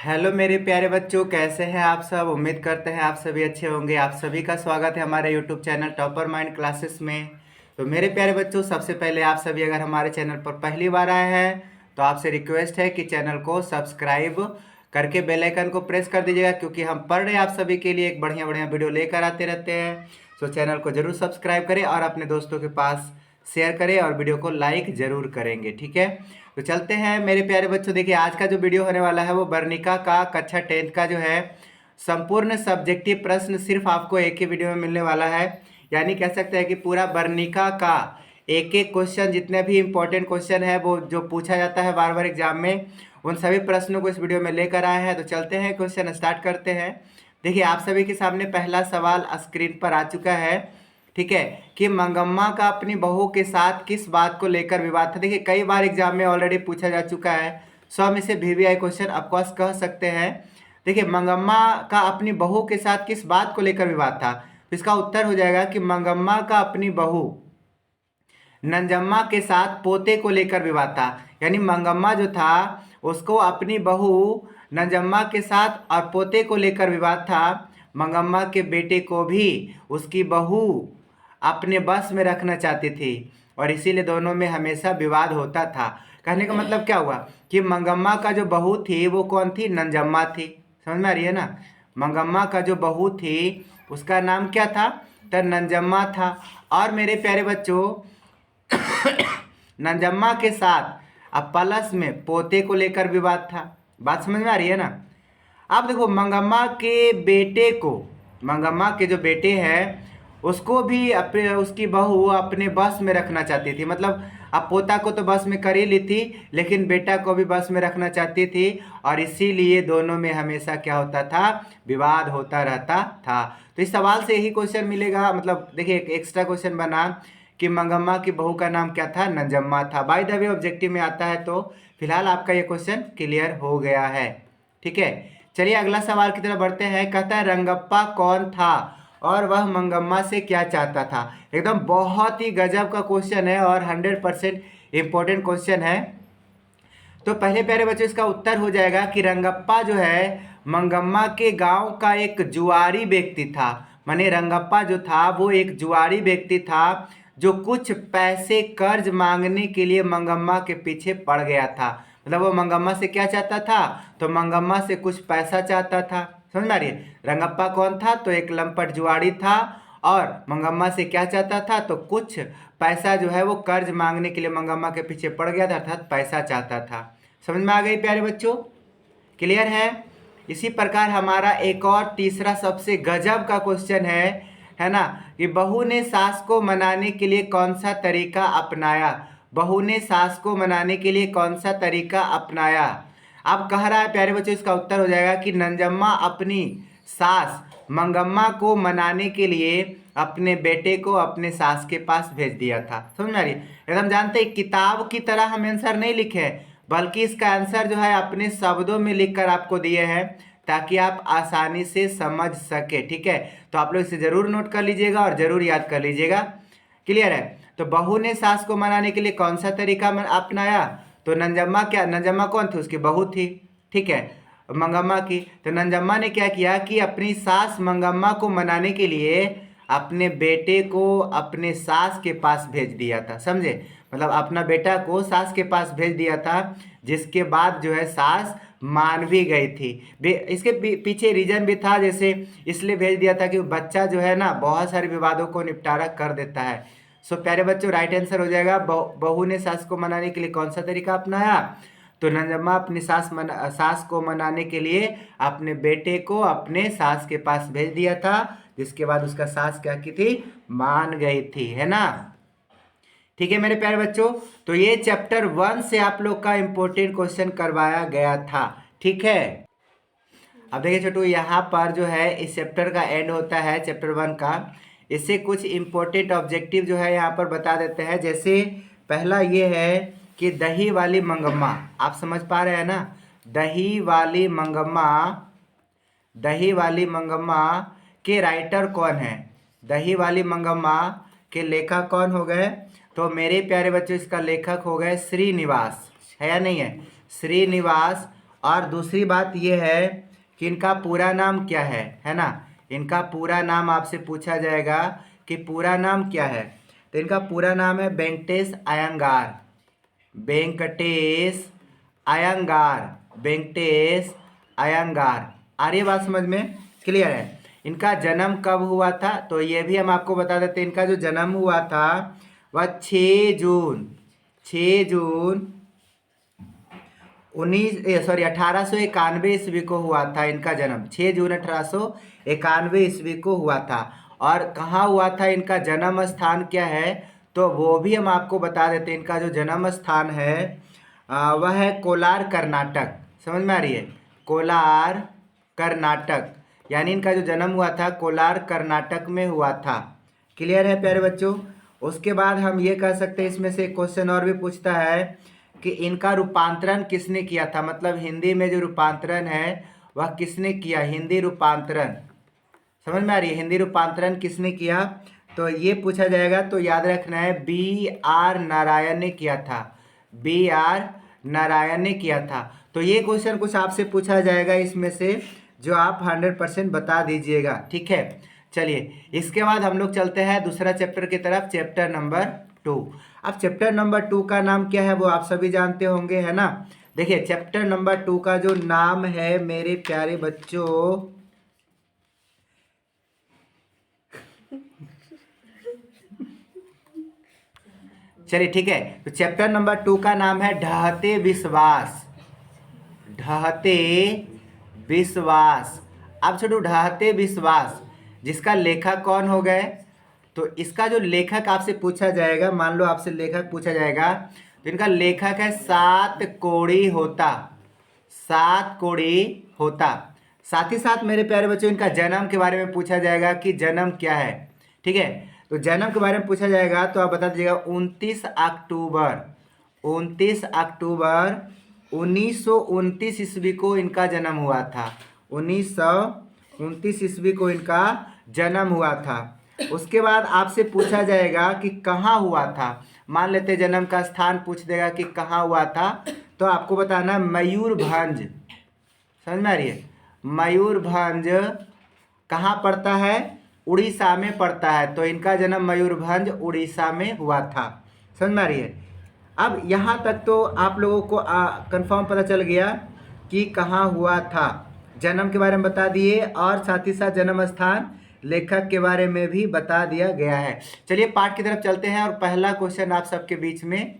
Hello मेरे प्यारे बच्चों, कैसे हैं आप सब। उम्मीद करते हैं आप सभी अच्छे होंगे। आप सभी का स्वागत है हमारे YouTube channel topper mind classes में। तो मेरे प्यारे बच्चों, सबसे पहले आप सभी अगर हमारे चैनल पर पहली बार आए हैं तो आपसे रिक्वेस्ट है कि चैनल को सब्सक्राइब करके बेल आइकन को प्रेस कर दीजिएगा, क्योंकि हम पढ़ रहे हैं आप सभी के लिए एक बढ़िया बढ़िया वीडियो लेकर आते रहते हैं। तो चैनल को जरूर सब्सक्राइब करें और अपने दोस्तों के पास शेयर करें और वीडियो को लाइक जरूर करेंगे, ठीक है। तो चलते हैं मेरे प्यारे बच्चों। देखिए, आज का जो वीडियो होने वाला है वो वर्णिका का कक्षा 10th का जो है संपूर्ण सब्जेक्टिव प्रश्न सिर्फ आपको एक ही वीडियो में मिलने वाला है। यानी कह सकते हैं कि पूरा वर्णिका का एक एक क्वेश्चन, जितने भी इंपॉर्टेंट क्वेश्चन है वो जो पूछा जाता है बार बार एग्जाम में, उन सभी प्रश्नों को इस वीडियो में लेकर आए हैं। तो चलते हैं, क्वेश्चन स्टार्ट करते हैं। देखिए, आप सभी के सामने पहला सवाल स्क्रीन पर आ चुका है, ठीक है, कि मंगम्मा का अपनी बहू के साथ किस बात को लेकर विवाद था। देखिए, कई बार एग्जाम में ऑलरेडी पूछा जा चुका है, सो हम इसे VVI क्वेश्चन ऑफकोर्स कह सकते हैं। देखिए, मंगम्मा का अपनी बहू के साथ किस बात को लेकर विवाद था, तो इसका उत्तर हो जाएगा कि मंगम्मा का अपनी बहू नंजम्मा के साथ पोते को लेकर विवाद था। यानी मंगम्मा जो था उसको अपनी बहू नंजम्मा के साथ और पोते को लेकर विवाद था। मंगम्मा के बेटे को भी उसकी बहू अपने बस में रखना चाहती थी और इसीलिए दोनों में हमेशा विवाद होता था। कहने का मतलब क्या हुआ कि मंगम्मा का जो बहू थी वो कौन थी, नंजम्मा थी। समझ में आ रही है ना। मंगम्मा का जो बहू थी उसका नाम क्या था, तो नंजम्मा था। और मेरे प्यारे बच्चों, नंजम्मा के साथ अब प्लस में पोते को लेकर विवाद था। बात समझ में आ रही है ना। अब देखो, मंगम्मा के बेटे को, मंगम्मा के जो बेटे हैं उसको भी अपने उसकी बहू अपने बस में रखना चाहती थी। मतलब अब पोता को तो बस में कर ही ली थी, लेकिन बेटा को भी बस में रखना चाहती थी और इसीलिए दोनों में हमेशा क्या होता था, विवाद होता रहता था। तो इस सवाल से यही क्वेश्चन मिलेगा। मतलब देखिए, एक एक्स्ट्रा क्वेश्चन बना कि मंगम्मा की बहू का नाम क्या था, नंजम्मा था। बाय द वे ऑब्जेक्टिव में आता है। तो फिलहाल आपका ये क्वेश्चन क्लियर हो गया है, ठीक है। चलिए अगला सवाल की तरफ बढ़ते हैं। कहता है, रंगप्पा कौन था और वह मंगम्मा से क्या चाहता था। एकदम बहुत ही गजब का क्वेश्चन है और 100% इंपॉर्टेंट क्वेश्चन है। तो पहले प्यारे बच्चों, इसका उत्तर हो जाएगा कि रंगप्पा जो है मंगम्मा के गांव का एक जुआरी व्यक्ति था। माने रंगप्पा जो था वो एक जुआरी व्यक्ति था जो कुछ पैसे कर्ज मांगने के लिए मंगम्मा के पीछे पड़ गया था। मतलब वो मंगम्मा से क्या चाहता था, तो मंगम्मा से कुछ पैसा चाहता था। समझ में आ रही है। रंगप्पा कौन था, तो एक लंपट जुआरी था और मंगम्मा से क्या चाहता था, तो कुछ पैसा जो है वो कर्ज मांगने के लिए मंगम्मा के पीछे पड़ गया था, अर्थात पैसा चाहता था। समझ में आ गई प्यारे बच्चों, क्लियर है। इसी प्रकार हमारा एक और तीसरा सबसे गजब का क्वेश्चन है ना, कि बहू ने सास को मनाने के लिए कौन सा तरीका अपनाया। बहू ने सास को मनाने के लिए कौन सा तरीका अपनाया। अब कह रहा है प्यारे बच्चों, इसका उत्तर हो जाएगा कि नंजम्मा अपनी सास मंगम्मा को मनाने के लिए अपने बेटे को अपने सास के पास भेज दिया था। समझ में आ रही है। एकदम जानते हैं, किताब की तरह हम आंसर नहीं लिखे, बल्कि इसका आंसर जो है अपने शब्दों में लिखकर आपको दिए हैं ताकि आप आसानी से समझ सके, ठीक है। तो आप लोग इसे जरूर नोट कर लीजिएगा और जरूर याद कर लीजिएगा, क्लियर है। तो बहू ने सास को मनाने के लिए कौन सा तरीका अपनाया, तो नंजम्मा, क्या नंजम्मा कौन थी, उसकी बहू थी, ठीक है, मंगम्मा की। तो नंजम्मा ने क्या किया कि अपनी सास मंगम्मा को मनाने के लिए अपने बेटे को अपने सास के पास भेज दिया था। समझे, मतलब अपना बेटा को सास के पास भेज दिया था, जिसके बाद जो है सास मान भी गई थी। इसके पीछे रीजन भी था, जैसे इसलिए भेज दिया था कि बच्चा जो है ना बहुत सारे विवादों को निपटारा कर देता है। सो प्यारे बच्चों, राइट आंसर हो जाएगा बहू ने सास को मनाने के लिए कौन सा तरीका अपनाया, तो नंजम्मा अपनी सास को मनाने के लिए अपने बेटे को अपने सास के पास भेज दिया था, जिसके बाद उसका सास क्या की थी, मान गई थी, है ना। ठीक है मेरे प्यारे बच्चों, तो ये चैप्टर 1 से आप लोग का इंपॉर्टेंट क्वेश्चन करवाया गया था, ठीक है। अब देखिए छोटू, यहाँ पर जो है इस चैप्टर का एंड होता है, चैप्टर 1 का। इससे कुछ इंपॉर्टेंट ऑब्जेक्टिव जो है यहाँ पर बता देते हैं। जैसे पहला ये है कि दही वाली मंगम्मा, आप समझ पा रहे हैं ना। दही वाली मंगम्मा, दही वाली मंगम्मा के राइटर कौन है, दही वाली मंगम्मा के लेखक कौन हो गए, तो मेरे प्यारे बच्चों इसका लेखक हो गए श्रीनिवास, है या नहीं है, श्रीनिवास। और दूसरी बात ये है कि इनका पूरा नाम क्या है ना। इनका पूरा नाम आपसे पूछा जाएगा कि पूरा नाम क्या है। तो इनका पूरा नाम है वेंकटेश अयंगार। वेंकटेश अयंगार, वेंकटेश अयंगार। आ रही है बात समझ में? क्लियर है। इनका जन्म कब हुआ था तो ये भी हम आपको बता देते हैं। इनका जो जन्म हुआ था वह 6 जून 1891 ईस्वी को हुआ था। इनका जन्म 6 जून 1891 ईस्वी को हुआ था। और कहाँ हुआ था, इनका जन्म स्थान क्या है तो वो भी हम आपको बता देते हैं। इनका जो जन्म स्थान है वह है कोलार कर्नाटक। समझ में आ रही है? कोलार कर्नाटक, यानी इनका जो जन्म हुआ था कोलार कर्नाटक में हुआ था। क्लियर है प्यारे बच्चों? उसके बाद हम ये कह सकते हैं, इसमें से एक क्वेश्चन और भी पूछता है कि इनका रूपांतरण किसने किया था। मतलब हिंदी में जो रूपांतरण है वह किसने किया, हिंदी रूपांतरण। समझ में आ रही है? हिंदी रूपांतरण किसने किया तो ये पूछा जाएगा। तो याद रखना है B.R. नारायण ने किया था। B.R. नारायण ने किया था। तो ये क्वेश्चन कुछ आपसे पूछा जाएगा इसमें से, जो आप 100% बता दीजिएगा। ठीक है, चलिए इसके बाद हम लोग चलते हैं दूसरा चैप्टर की तरफ, चैप्टर नंबर 2। अब चैप्टर नंबर 2 का नाम क्या है वो आप सभी जानते होंगे, है ना। देखिए चैप्टर नंबर 2 का जो नाम है मेरे प्यारे बच्चों, चलिए ठीक है, तो चैप्टर नंबर 2 का नाम है ढहते विश्वास। ढहते विश्वास। अब छोड़ो ढहते विश्वास, जिसका लेखक कौन हो गए तो इसका जो लेखक आपसे पूछा जाएगा, मान लो आपसे लेखक पूछा जाएगा तो इनका लेखक है सात कोड़ी होता। सात कोड़ी होता। साथ ही साथ मेरे प्यारे बच्चों इनका जन्म के बारे में पूछा जाएगा कि जन्म क्या है। ठीक है, तो जन्म के बारे में पूछा जाएगा तो आप बता दीजिएगा 29 अक्टूबर 1929 ईस्वी को इनका जन्म हुआ था। 1929 ईस्वी को इनका जन्म हुआ था। उसके बाद आपसे पूछा जाएगा कि कहाँ हुआ था। मान लेते जन्म का स्थान पूछ देगा कि कहाँ हुआ था, तो आपको बताना मयूरभंज। समझ में आ रही है? मयूरभंज कहाँ पड़ता है? उड़ीसा में पड़ता है। तो इनका जन्म मयूरभंज उड़ीसा में हुआ था। समझ में आ रही है? अब यहाँ तक तो आप लोगों को कंफर्म पता चल गया कि कहाँ हुआ था। जन्म के बारे में बता दिए और साथ ही साथ जन्म स्थान, लेखक के बारे में भी बता दिया गया है। चलिए पाठ की तरफ चलते हैं और पहला क्वेश्चन आप सबके बीच में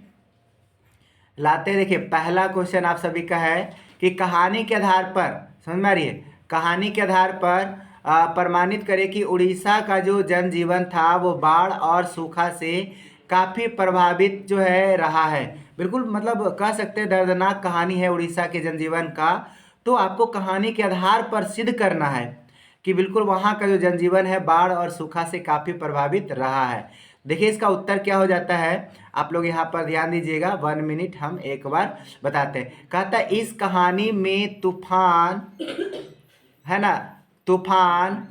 लाते हैं। देखिए पहला क्वेश्चन आप सभी का है कि कहानी के आधार पर, समझ में आ रही है, कहानी के आधार पर प्रमाणित करें कि उड़ीसा का जो जनजीवन था वो बाढ़ और सूखा से काफ़ी प्रभावित जो है रहा है। बिल्कुल मतलब कह सकते हैं दर्दनाक कहानी है उड़ीसा के जनजीवन का। तो आपको कहानी के आधार पर सिद्ध करना है कि बिल्कुल वहाँ का जो जनजीवन है बाढ़ और सूखा से काफ़ी प्रभावित रहा है। देखिए इसका उत्तर क्या हो जाता है, आप लोग यहाँ पर ध्यान दीजिएगा। 1 मिनट हम एक बार बताते हैं। कहता है इस कहानी में तूफान, है ना, तूफान,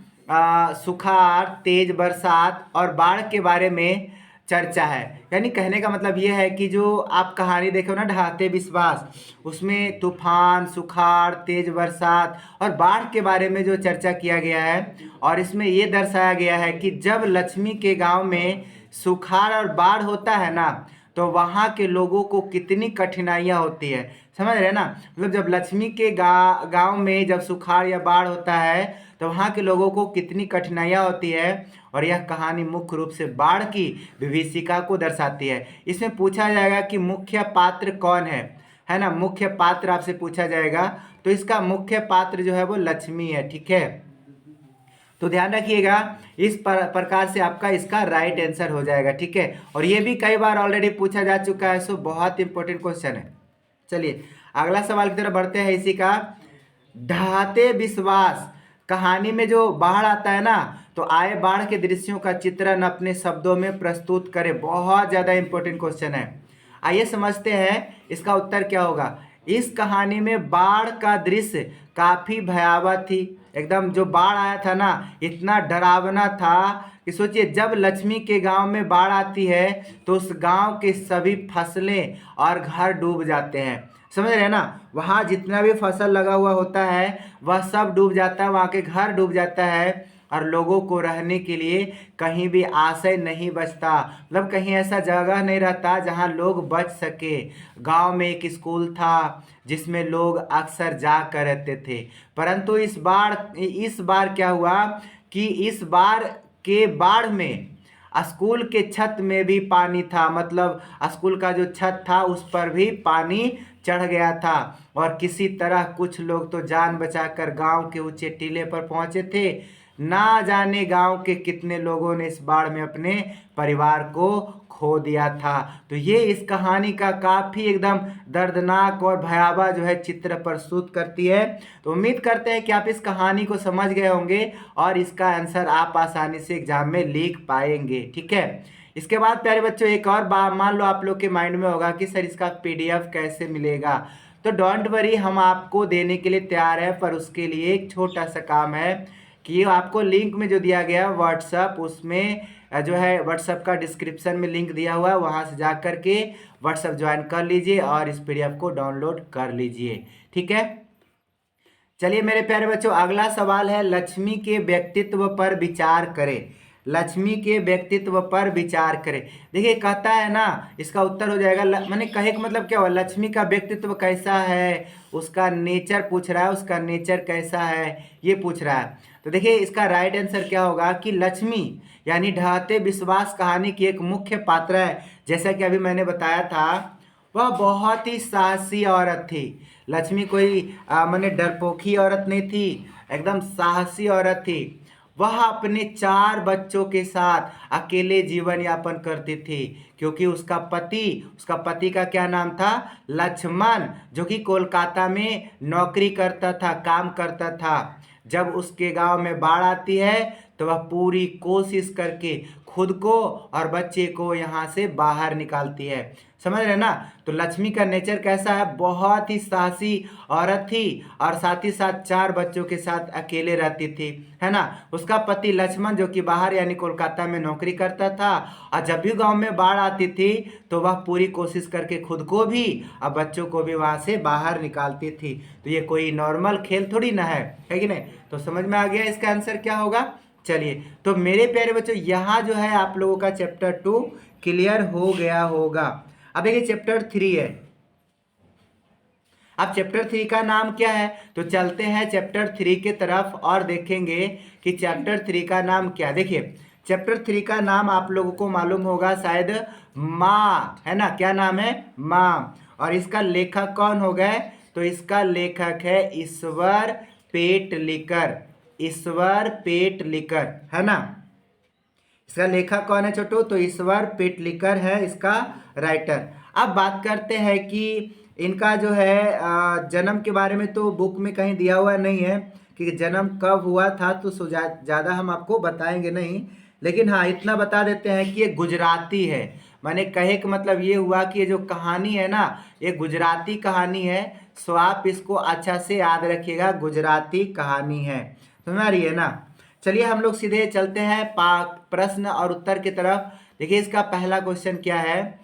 सुखाड़, तेज बरसात और बाढ़ के बारे में चर्चा है। यानी कहने का मतलब ये है कि जो आप कहानी देखो ना ढहते विश्वास, उसमें तूफान, सुखाड़, तेज बरसात और बाढ़ के बारे में जो चर्चा किया गया है, और इसमें ये दर्शाया गया है कि जब लक्ष्मी के गांव में सुखाड़ और बाढ़ होता है ना तो वहाँ के लोगों को कितनी कठिनाइयाँ होती है। समझ रहे हैं ना? मतलब जब लक्ष्मी के गांव में जब सुखाड़ या बाढ़ होता है तो वहाँ के लोगों को कितनी कठिनाइयाँ होती है। और यह कहानी मुख्य रूप से बाढ़ की विभीषिका को दर्शाती है। इसमें पूछा जाएगा कि मुख्य पात्र कौन है ना, मुख्य पात्र आपसे पूछा जाएगा। तो इसका मुख्य पात्र जो है वो लक्ष्मी है। ठीक है, तो ध्यान रखिएगा इस प्रकार से आपका इसका राइट आंसर हो जाएगा। ठीक है, और ये भी कई बार ऑलरेडी पूछा जा चुका है, सो बहुत इंपॉर्टेंट क्वेश्चन है। चलिए अगला सवाल की तरफ बढ़ते हैं। इसी का ढहते विश्वास कहानी में जो बाढ़ आता है ना तो आए बाढ़ के दृश्यों का चित्रण अपने शब्दों में प्रस्तुत करें। बहुत ज़्यादा इंपॉर्टेंट क्वेश्चन है। आइए समझते हैं इसका उत्तर क्या होगा। इस कहानी में बाढ़ का दृश्य काफ़ी भयावह थी। एकदम जो बाढ़ आया था ना, इतना डरावना था कि सोचिए जब लक्ष्मी के गांव में बाढ़ आती है तो उस गांव के सभी फसलें और घर डूब जाते हैं। समझ रहे हैं ना, वहाँ जितना भी फसल लगा हुआ होता है वह सब डूब जाता है, वहाँ के घर डूब जाता है और लोगों को रहने के लिए कहीं भी आश्रय नहीं बचता, मतलब कहीं ऐसा जगह नहीं रहता जहाँ लोग बच सके। गांव में एक स्कूल था जिसमें लोग अक्सर जा कर रहते थे, परंतु इस बार क्या हुआ कि इस बार के बाढ़ में स्कूल के छत में भी पानी था, मतलब स्कूल का जो छत था उस पर भी पानी चढ़ गया था और किसी तरह कुछ लोग तो जान बचाकर गांव के ऊंचे टीले पर पहुंचे थे। ना जाने गांव के कितने लोगों ने इस बाढ़ में अपने परिवार को खो दिया था। तो ये इस कहानी का काफ़ी एकदम दर्दनाक और भयावह जो है चित्र प्रस्तुत करती है। तो उम्मीद करते हैं कि आप इस कहानी को समझ गए होंगे और इसका आंसर आप आसानी से एग्जाम में लिख पाएंगे। ठीक है, इसके बाद प्यारे बच्चों एक और बात मान लो आप लोग के माइंड में होगा कि सर इसका पीडीएफ कैसे मिलेगा। तो डोंट वरी, हम आपको देने के लिए तैयार है, पर उसके लिए एक छोटा सा काम है कि आपको लिंक में जो दिया गया व्हाट्सअप, उसमें जो है व्हाट्सअप का डिस्क्रिप्शन में लिंक दिया हुआ है, वहाँ से जा कर के व्हाट्सअप ज्वाइन कर लीजिए और इस पीडीएफ को डाउनलोड कर लीजिए। ठीक है, चलिए मेरे प्यारे बच्चों अगला सवाल है, लक्ष्मी के व्यक्तित्व पर विचार करें। लक्ष्मी के व्यक्तित्व पर विचार करें। देखिए कहता है ना, इसका उत्तर हो जाएगा मैंने कहे का मतलब क्या हुआ, लक्ष्मी का व्यक्तित्व कैसा है, उसका नेचर पूछ रहा है, उसका नेचर कैसा है ये पूछ रहा है। तो देखिए इसका राइट आंसर क्या होगा कि लक्ष्मी यानी ढहते विश्वास कहानी की एक मुख्य पात्र है। जैसा कि अभी मैंने बताया था, वह बहुत ही साहसी औरत थी। लक्ष्मी कोई माने डरपोखी औरत नहीं थी, एकदम साहसी औरत थी। वह अपने 4 बच्चों के साथ अकेले जीवन यापन करती थी, क्योंकि उसका पति का क्या नाम था, लक्ष्मण, जो कि कोलकाता में नौकरी करता था, काम करता था। जब उसके गांव में बाढ़ आती है तो वह पूरी कोशिश करके खुद को और बच्चे को यहाँ से बाहर निकालती है। समझ रहे ना, तो लक्ष्मी का नेचर कैसा है, बहुत ही साहसी औरत थी और साथ ही साथ 4 बच्चों के साथ अकेले रहती थी, है ना। उसका पति लक्ष्मण जो कि बाहर यानी कोलकाता में नौकरी करता था, और जब भी गांव में बाढ़ आती थी तो वह पूरी कोशिश करके खुद को भी और बच्चों को भी वहां से बाहर निकालती थी। तो ये कोई नॉर्मल खेल थोड़ी ना है कि नहीं। तो समझ में आ गया इसका आंसर क्या होगा। चलिए तो मेरे प्यारे बच्चों यहाँ जो है आप लोगों का चैप्टर 2 क्लियर हो गया होगा। अब देखिए चैप्टर 3 है। अब चैप्टर 3 का नाम क्या है, तो चलते हैं चैप्टर 3 के तरफ और देखेंगे कि चैप्टर 3 का नाम क्या है। देखिए चैप्टर 3 का नाम आप लोगों को मालूम होगा शायद, माँ, है ना। क्या नाम है, माँ। और इसका लेखक कौन हो गए, तो इसका लेखक है ईश्वर पेटलिकर। ईश्वर पेटलिकर, है ना। इसका लेखक कौन है छोटू, तो ईश्वर पेटलिकर है इसका राइटर। अब बात करते हैं कि इनका जो है जन्म के बारे में तो बुक में कहीं दिया हुआ नहीं है कि जन्म कब हुआ था, तो ज़्यादा हम आपको बताएंगे नहीं, लेकिन हाँ इतना बता देते हैं कि ये गुजराती है। मैंने कहे का मतलब ये हुआ कि ये जो कहानी है ना, ये गुजराती कहानी है, सो आप इसको अच्छा से याद रखिएगा, गुजराती कहानी है। समझ आ रही है ना। चलिए हम लोग सीधे चलते हैं प्रश्न और उत्तर की तरफ। देखिए इसका पहला क्वेश्चन क्या है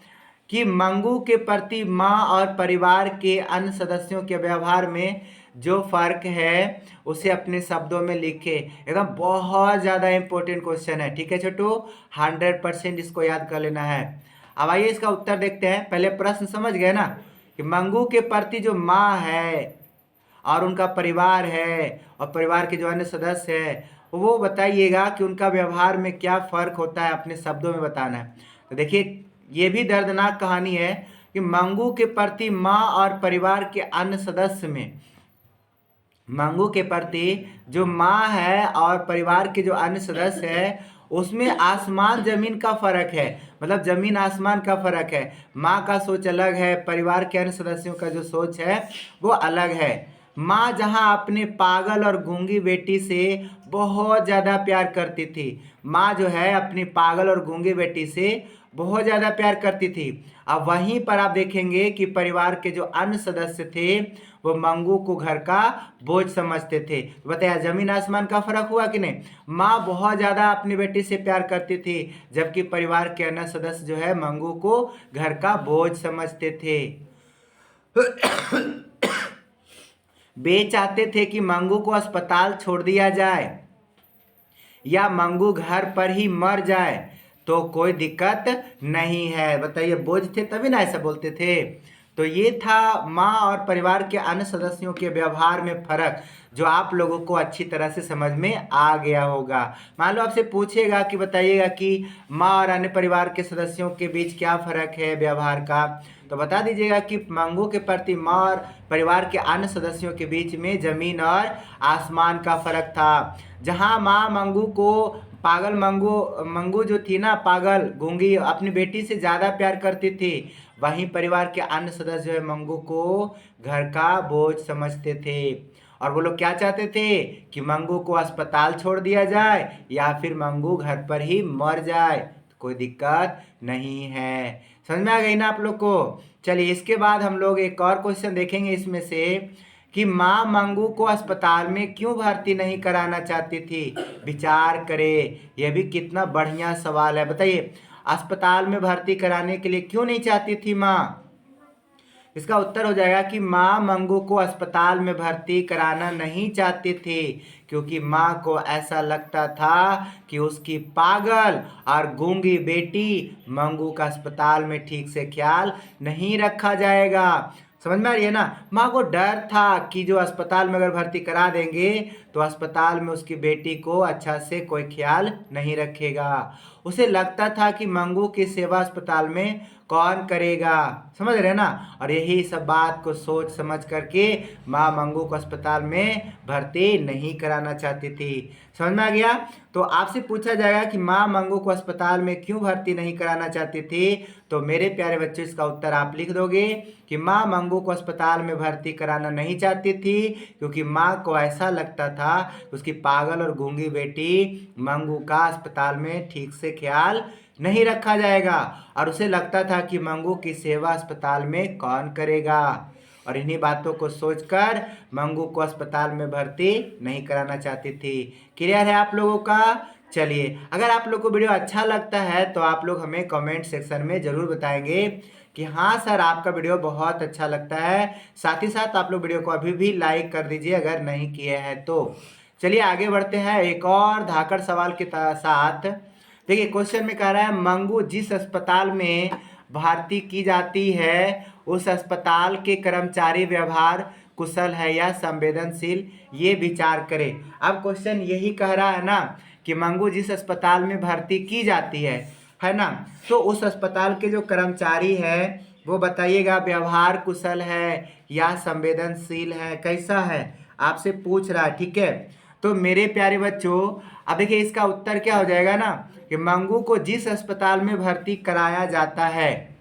कि मंगू के प्रति माँ और परिवार के अन्य सदस्यों के व्यवहार में जो फर्क है उसे अपने शब्दों में लिखे। एकदम बहुत ज़्यादा इंपॉर्टेंट क्वेश्चन है। ठीक है छोटू, 100% इसको याद कर लेना है। अब आइए इसका उत्तर देखते हैं। पहले प्रश्न समझ गए ना कि मंगू के प्रति जो माँ है और उनका परिवार है और परिवार के जो अन्य सदस्य है, वो बताइएगा कि उनका व्यवहार में क्या फ़र्क होता है, अपने शब्दों में बताना है। तो देखिए ये भी दर्दनाक कहानी है कि मंगू के प्रति माँ और परिवार के अन्य सदस्य में, मंगू के प्रति जो माँ है और परिवार के जो अन्य सदस्य है उसमें आसमान जमीन का फर्क है, मतलब जमीन आसमान का फर्क है। माँ का सोच अलग है, परिवार के अन्य सदस्यों का जो सोच है वो अलग है। माँ जहाँ अपने पागल और गूंगी बेटी से बहुत ज़्यादा प्यार करती थी, माँ जो है अपनी पागल और गूंगी बेटी से बहुत ज़्यादा प्यार करती थी। अब वहीं पर आप देखेंगे कि परिवार के जो अन्य सदस्य थे वो मंगू को घर का बोझ समझते थे। तो बताया जमीन आसमान का फर्क हुआ कि नहीं। माँ बहुत ज़्यादा अपनी बेटी से प्यार करती थी, जबकि परिवार के अन्य सदस्य जो है मंगू को घर का बोझ समझते थे। वे चाहते थे कि मंगू को अस्पताल छोड़ दिया जाए या मंगू घर पर ही मर जाए तो कोई दिक्कत नहीं है। बताइए, बोझ थे तभी ना ऐसा बोलते थे। तो ये था माँ और परिवार के अन्य सदस्यों के व्यवहार में फर्क, जो आप लोगों को अच्छी तरह से समझ में आ गया होगा। मान लो आपसे पूछेगा कि बताइएगा कि माँ और अन्य परिवार के सदस्यों के बीच क्या फर्क है व्यवहार का, तो बता दीजिएगा कि मंगू के प्रति माँ और परिवार के अन्य सदस्यों के बीच में जमीन और आसमान का फर्क था। जहाँ माँ मंगू को पागल मंगू जो थी ना, पागल गूंगी, अपनी बेटी से ज़्यादा प्यार करती थी, वहीं परिवार के अन्य सदस्य जो है मंगू को घर का बोझ समझते थे। और वो लोग क्या चाहते थे कि मंगू को अस्पताल छोड़ दिया जाए या फिर मंगू घर पर ही मर जाए, तो कोई दिक्कत नहीं है। समझ में आ गई ना आप लोग को। चलिए, इसके बाद हम लोग एक और क्वेश्चन देखेंगे इसमें से कि माँ मंगू को अस्पताल में क्यों भर्ती नहीं कराना चाहती थी। विचार करें, यह भी कितना बढ़िया सवाल है। बताइए, अस्पताल में भर्ती कराने के लिए क्यों नहीं चाहती थी माँ। इसका उत्तर हो जाएगा कि माँ मंगू को अस्पताल में भर्ती कराना नहीं चाहती थी, क्योंकि माँ को ऐसा लगता था कि उसकी पागल और गूंगी बेटी मंगू का अस्पताल में ठीक से ख्याल नहीं रखा जाएगा। समझ में आ रही है ना। माँ को डर था कि जो अस्पताल में अगर भर्ती करा देंगे तो अस्पताल में उसकी बेटी को अच्छा से कोई ख्याल नहीं रखेगा। उसे लगता था कि मंगू की सेवा अस्पताल में कौन करेगा। समझ रहे ना। और यही सब बात को सोच समझ करके माँ मंगू को अस्पताल में भर्ती नहीं कराना चाहती थी। समझ में आ गया। तो आपसे पूछा जाएगा कि माँ मंगू को अस्पताल में क्यों भर्ती नहीं कराना चाहती थी, तो मेरे प्यारे बच्चों इसका उत्तर आप लिख दोगे कि माँ मंगू को अस्पताल में भर्ती कराना नहीं चाहती थी, क्योंकि माँ को ऐसा लगता था उसकी पागल और गूंगी बेटी मंगू का अस्पताल में ठीक से ख्याल नहीं रखा जाएगा, और उसे लगता था कि मंगू की सेवा अस्पताल में कौन करेगा। और इन्हीं बातों को सोचकर मंगू को अस्पताल में भर्ती नहीं कराना चाहती थी। क्लियर है आप लोगों का। चलिए, अगर आप लोग को वीडियो अच्छा लगता है तो आप लोग हमें कमेंट सेक्शन में ज़रूर बताएंगे कि हाँ सर, आपका वीडियो बहुत अच्छा लगता है। साथ ही साथ आप लोग वीडियो को अभी भी लाइक कर दीजिए अगर नहीं किए हैं तो। चलिए आगे बढ़ते हैं एक और धाकड़ सवाल के साथ। देखिए, क्वेश्चन में कह रहा है मंगू जिस अस्पताल में भर्ती की जाती है उस अस्पताल के कर्मचारी व्यवहार कुशल है या संवेदनशील, ये विचार करें। अब क्वेश्चन यही कह रहा है ना कि मंगू जिस अस्पताल में भर्ती की जाती है ना, तो उस अस्पताल के जो कर्मचारी है वो बताइएगा व्यवहार कुशल है या संवेदनशील है, कैसा है, आपसे पूछ रहा है। ठीक है, तो मेरे प्यारे बच्चों, अब देखिए इसका उत्तर क्या हो जाएगा ना कि मंगू को जिस अस्पताल में भर्ती कराया जाता है,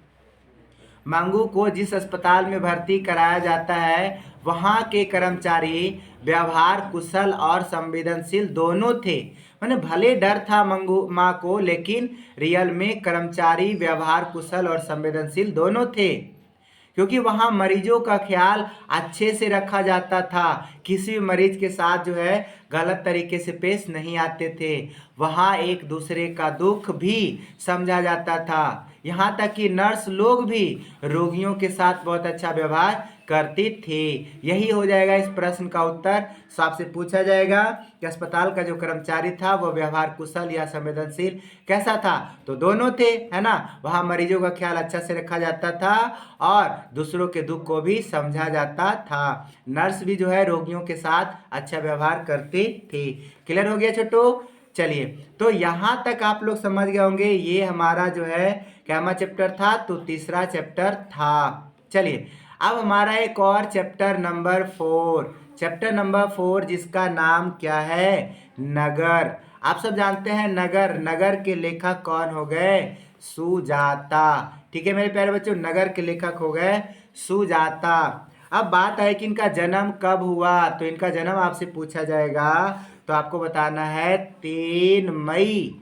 मंगू को जिस अस्पताल में भर्ती कराया जाता है वहाँ के कर्मचारी व्यवहार कुशल और संवेदनशील दोनों थे। मैंने भले डर था मंगू माँ को, लेकिन रियल में कर्मचारी व्यवहार कुशल और संवेदनशील दोनों थे, क्योंकि वहाँ मरीजों का ख्याल अच्छे से रखा जाता था। किसी भी मरीज के साथ जो है गलत तरीके से पेश नहीं आते थे। वहाँ एक दूसरे का दुख भी समझा जाता था। यहाँ तक कि नर्स लोग भी रोगियों के साथ बहुत अच्छा व्यवहार करती थी। यही हो जाएगा इस प्रश्न का उत्तर। तो आपसे पूछा जाएगा कि अस्पताल का जो कर्मचारी था वो व्यवहार कुशल या संवेदनशील कैसा था, तो दोनों थे, है ना। वहाँ मरीजों का ख्याल अच्छा से रखा जाता था और दूसरों के दुख को भी समझा जाता था। नर्स भी जो है रोगियों के साथ अच्छा व्यवहार करती थी। क्लियर हो गया छोटू। चलिए, तो यहाँ तक आप लोग समझ गए होंगे। ये हमारा जो है कैमा चैप्टर था, तो तीसरा चैप्टर था। चलिए, अब हमारा एक और चैप्टर नंबर 4, चैप्टर नंबर 4 जिसका नाम क्या है, नगर। आप सब जानते हैं नगर, नगर के लेखक कौन हो गए, सुजाता। ठीक है मेरे प्यारे बच्चों, नगर के लेखक हो गए सुजाता। अब बात है कि इनका जन्म कब हुआ, तो इनका जन्म आपसे पूछा जाएगा तो आपको बताना है 3 मई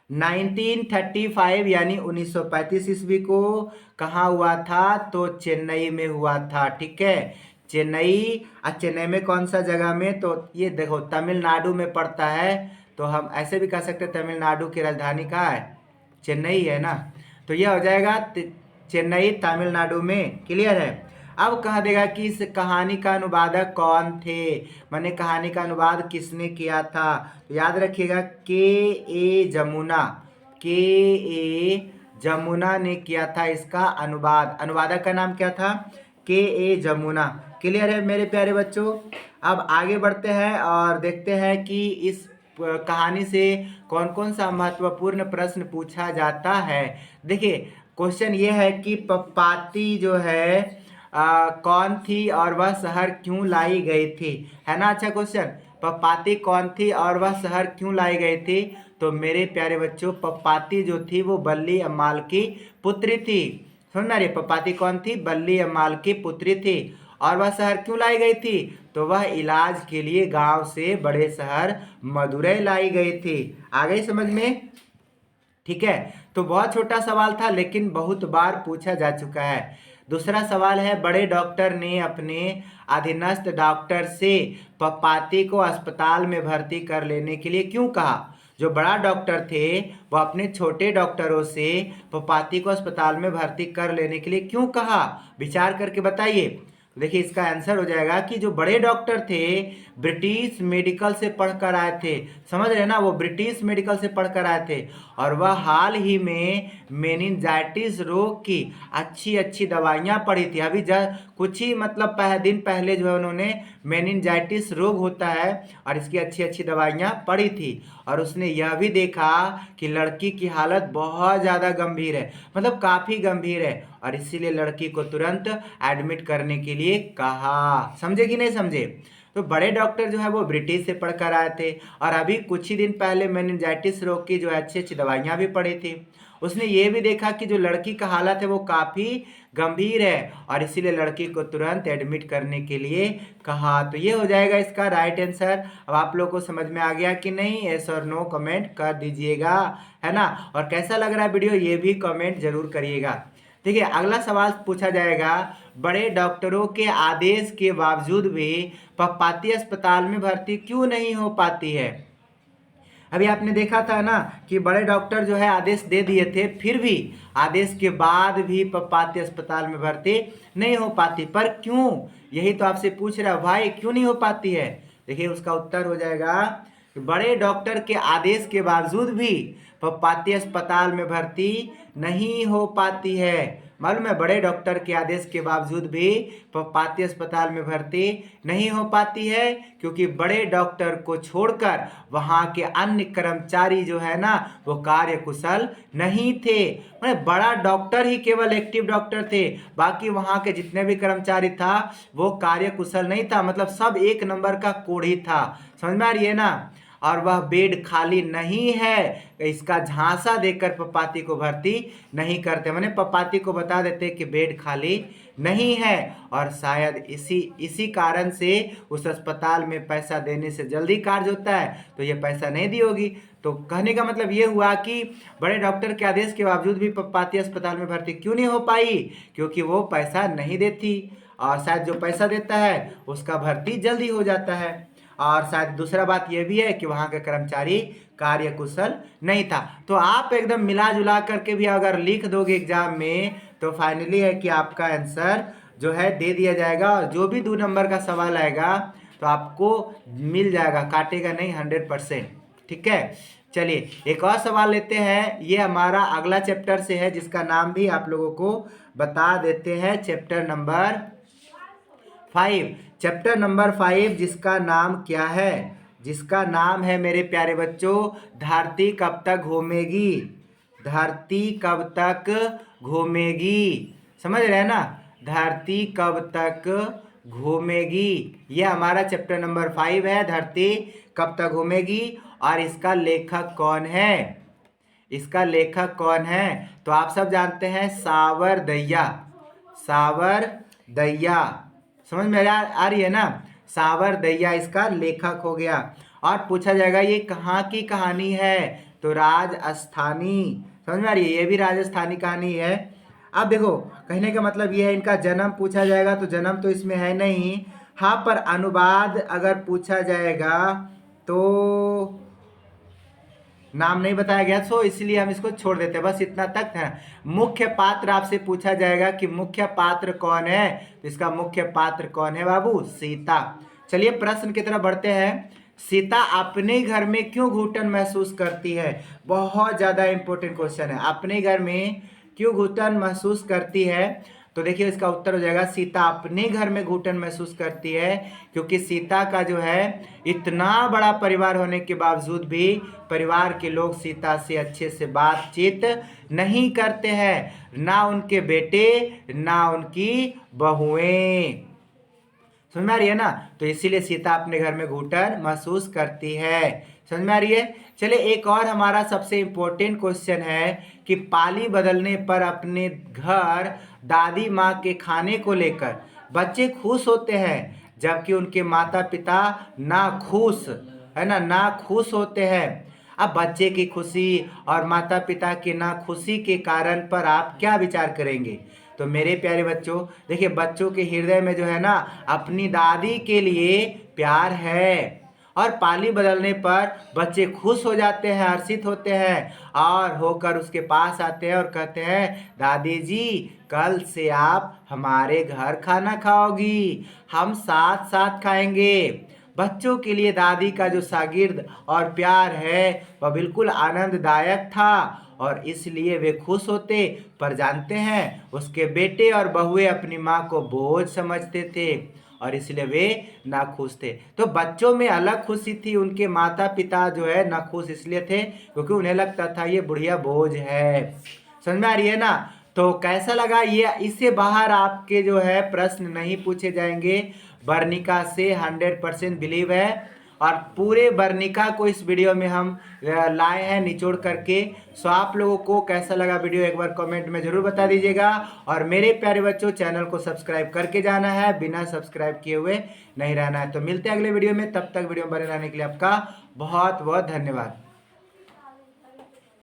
1935 यानी 1935 ईस्वी को कहाँ हुआ था? तो चेन्नई में हुआ था। ठीक है, चेन्नई। चेन्नई में कौन सा जगह में? तो ये देखो तमिलनाडु में पड़ता है। तो हम ऐसे भी कह सकते हैं तमिलनाडु की राजधानी कहाँ है? चेन्नई है ना। तो यह हो जाएगा चेन्नई तमिलनाडु में। क्लियर है। अब कहा देगा कि इस कहानी का अनुवादक कौन थे, मैंने कहानी का अनुवाद किसने किया था? तो याद रखिएगा के ए जमुना ने किया था इसका अनुवाद। अनुवादक का नाम क्या था? के जमुना। क्लियर है मेरे प्यारे बच्चों। अब आगे बढ़ते हैं और देखते हैं कि इस कहानी से कौन कौन सा महत्वपूर्ण प्रश्न पूछा जाता है। देखिए क्वेश्चन ये है कि पपाती जो है कौन थी और वह शहर क्यों लाई गई थी, है ना। अच्छा क्वेश्चन, पपाती कौन थी और वह शहर क्यों लाई गई थी? तो मेरे प्यारे बच्चों पपाती जो थी वो बल्ली अम्माल की पुत्री थी। समझ रहे, पपाती कौन थी? बल्ली अम्माल की पुत्री थी। और वह शहर क्यों लाई गई थी? तो वह इलाज के लिए गांव से बड़े शहर मदुरई लाई गई थी। आ गई समझ में? ठीक है, तो बहुत छोटा सवाल था लेकिन बहुत बार पूछा जा चुका है। दूसरा सवाल है, बड़े डॉक्टर ने अपने अधीनस्थ डॉक्टर से पपाती को अस्पताल में भर्ती कर लेने के लिए क्यों कहा? जो बड़ा डॉक्टर थे वो अपने छोटे डॉक्टरों से पपाती को अस्पताल में भर्ती कर लेने के लिए क्यों कहा? विचार करके बताइए। देखिए इसका आंसर हो जाएगा कि जो बड़े डॉक्टर थे ब्रिटिश मेडिकल से पढ़कर आए थे। समझ रहे हैं ना, वो ब्रिटिश मेडिकल से पढ़कर आए थे और वह हाल ही में मेनिंजाइटिस रोग की अच्छी अच्छी दवाइयाँ पढ़ी थी। अभी कुछ ही मतलब दिन पहले जो है उन्होंने मेनिंजाइटिस रोग होता है और इसकी अच्छी अच्छी दवाइयाँ पढ़ी थी। और उसने यह भी देखा कि लड़की की हालत बहुत ज़्यादा गंभीर है, मतलब काफ़ी गंभीर है, और इसीलिए लड़की को तुरंत एडमिट करने के लिए कहा। समझे कि नहीं समझे? तो बड़े डॉक्टर जो है वो ब्रिटिश से पढ़कर आए थे और अभी कुछ ही दिन पहले मेनिंजाइटिस रोग की जो है अच्छी अच्छी दवाइयाँ भी पढ़ी थी। उसने ये भी देखा कि जो लड़की का हालत है वो काफ़ी गंभीर है और इसीलिए लड़की को तुरंत एडमिट करने के लिए कहा। तो ये हो जाएगा इसका राइट आंसर। अब आप लोग को समझ में आ गया कि नहीं? यस और नो कमेंट कर दीजिएगा, है ना। और कैसा लग रहा है वीडियो ये भी कमेंट जरूर करिएगा। देखिए अगला सवाल पूछा जाएगा, बड़े डॉक्टरों के आदेश के बावजूद भी पपाती अस्पताल में भर्ती क्यों नहीं हो पाती है? अभी आपने देखा था ना कि बड़े डॉक्टर जो है आदेश दे दिए थे, फिर भी आदेश के बाद भी पपाती अस्पताल में भर्ती नहीं हो पाती, पर क्यों? यही तो आपसे पूछ रहा भाई, क्यों नहीं हो पाती है? देखिए उसका उत्तर हो जाएगा कि बड़े डॉक्टर के आदेश के बावजूद भी पपाती अस्पताल में भर्ती नहीं हो पाती है। मालूम है, बड़े डॉक्टर के आदेश के बावजूद भी पपाती अस्पताल में भर्ती नहीं हो पाती है क्योंकि बड़े डॉक्टर को छोड़कर वहाँ के अन्य कर्मचारी जो है ना वो कार्य कुशल नहीं थे। मतलब बड़ा डॉक्टर ही केवल एक्टिव डॉक्टर थे, बाकी वहाँ के जितने भी कर्मचारी था वो कार्य कुशल नहीं था, मतलब सब एक नंबर का कोढ़ी था। समझ में आ रही है ना। और वह बेड खाली नहीं है, इसका झांसा देकर पपाती को भर्ती नहीं करते, मैंने पपाती को बता देते कि बेड खाली नहीं है और शायद इसी कारण से उस अस्पताल में पैसा देने से जल्दी कार्य होता है, तो ये पैसा नहीं दी होगी। तो कहने का मतलब ये हुआ कि बड़े डॉक्टर के आदेश के बावजूद भी पपाती अस्पताल में भर्ती क्यों नहीं हो पाई? क्योंकि वो पैसा नहीं देती और शायद जो पैसा देता है उसका भर्ती जल्दी हो जाता है। और शायद दूसरा बात यह भी है कि वहाँ के कर्मचारी कार्य कुशल नहीं था। तो आप एकदम मिला जुला करके भी अगर लिख दोगे एग्जाम में तो फाइनली है कि आपका आंसर जो है दे दिया जाएगा और जो भी 2 नंबर का सवाल आएगा तो आपको मिल जाएगा, काटेगा नहीं 100%। ठीक है, चलिए एक और सवाल लेते हैं। ये हमारा अगला चैप्टर से है जिसका नाम भी आप लोगों को बता देते हैं, चैप्टर नंबर 5। चैप्टर नंबर 5 जिसका नाम क्या है? जिसका नाम है मेरे प्यारे बच्चों, धरती कब तक घूमेगी। धरती कब तक घूमेगी, समझ रहे हैं ना, धरती कब तक घूमेगी। ये हमारा चैप्टर नंबर 5 है, धरती कब तक घूमेगी। और इसका लेखक कौन है? इसका लेखक कौन है? तो आप सब जानते हैं सावरदैया। सावरदैया, समझ में आ रही है ना। सावरदैया इसका लेखक हो गया। और पूछा जाएगा ये कहाँ की कहानी है? तो राजस्थानी, समझ में आ रही है, ये भी राजस्थानी कहानी है। अब देखो कहने का मतलब ये है, इनका जन्म पूछा जाएगा तो जन्म तो इसमें है नहीं, हाँ पर अनुवाद अगर पूछा जाएगा तो नाम नहीं बताया गया, सो इसलिए हम इसको छोड़ देते हैं, बस इतना तक है। मुख्य पात्र आपसे पूछा जाएगा कि मुख्य पात्र कौन है, तो इसका मुख्य पात्र कौन है बाबू, सीता। चलिए प्रश्न की तरफ बढ़ते हैं। सीता अपने घर में क्यों घुटन महसूस करती है, बहुत ज्यादा इंपॉर्टेंट क्वेश्चन है, अपने घर में क्यों घुटन महसूस करती है। तो देखिए इसका उत्तर हो जाएगा, सीता अपने घर में घुटन महसूस करती है क्योंकि सीता का जो है इतना बड़ा परिवार होने के बावजूद भी परिवार के लोग सीता से अच्छे से बातचीत नहीं करते हैं, ना उनके बेटे ना उनकी बहुएं। समझ में आ रही है ना, तो इसीलिए सीता अपने घर में घुटन महसूस करती है। समझ में आ रही है। चलिए एक और हमारा सबसे इंपॉर्टेंट क्वेश्चन है कि पाली बदलने पर अपने घर दादी माँ के खाने को लेकर बच्चे खुश होते हैं जबकि उनके माता पिता ना खुश, है ना खुश होते हैं। अब बच्चे की खुशी और माता पिता की ना खुशी के कारण पर आप क्या विचार करेंगे। तो मेरे प्यारे बच्चों देखिए, बच्चों के हृदय में जो है ना अपनी दादी के लिए प्यार है, और पाली बदलने पर बच्चे खुश हो जाते हैं, हर्षित होते हैं और होकर उसके पास आते हैं और कहते हैं दादी जी कल से आप हमारे घर खाना खाओगी, हम साथ साथ खाएंगे। बच्चों के लिए दादी का जो शागिर्द और प्यार है वह बिल्कुल आनंददायक था और इसलिए वे खुश होते, पर जानते हैं उसके बेटे और बहुएं अपनी माँ को बोझ समझते थे और इसलिए वे नाखुश थे। तो बच्चों में अलग खुशी थी, उनके माता पिता जो है नाखुश इसलिए थे क्योंकि उन्हें लगता था ये बुढ़िया बोझ है। समझ में आ रही है ना। तो कैसा लगा ये, इससे बाहर आपके जो है प्रश्न नहीं पूछे जाएंगे, वर्णिका से 100% बिलीव है। और पूरे वर्णिका को इस वीडियो में हम लाए हैं निचोड़ करके। सो आप लोगों को कैसा लगा वीडियो एक बार कमेंट में जरूर बता दीजिएगा। और मेरे प्यारे बच्चों चैनल को सब्सक्राइब करके जाना है, बिना सब्सक्राइब किए हुए नहीं रहना है। तो मिलते हैं अगले वीडियो में, तब तक वीडियो में बने रहने के लिए आपका बहुत बहुत धन्यवाद।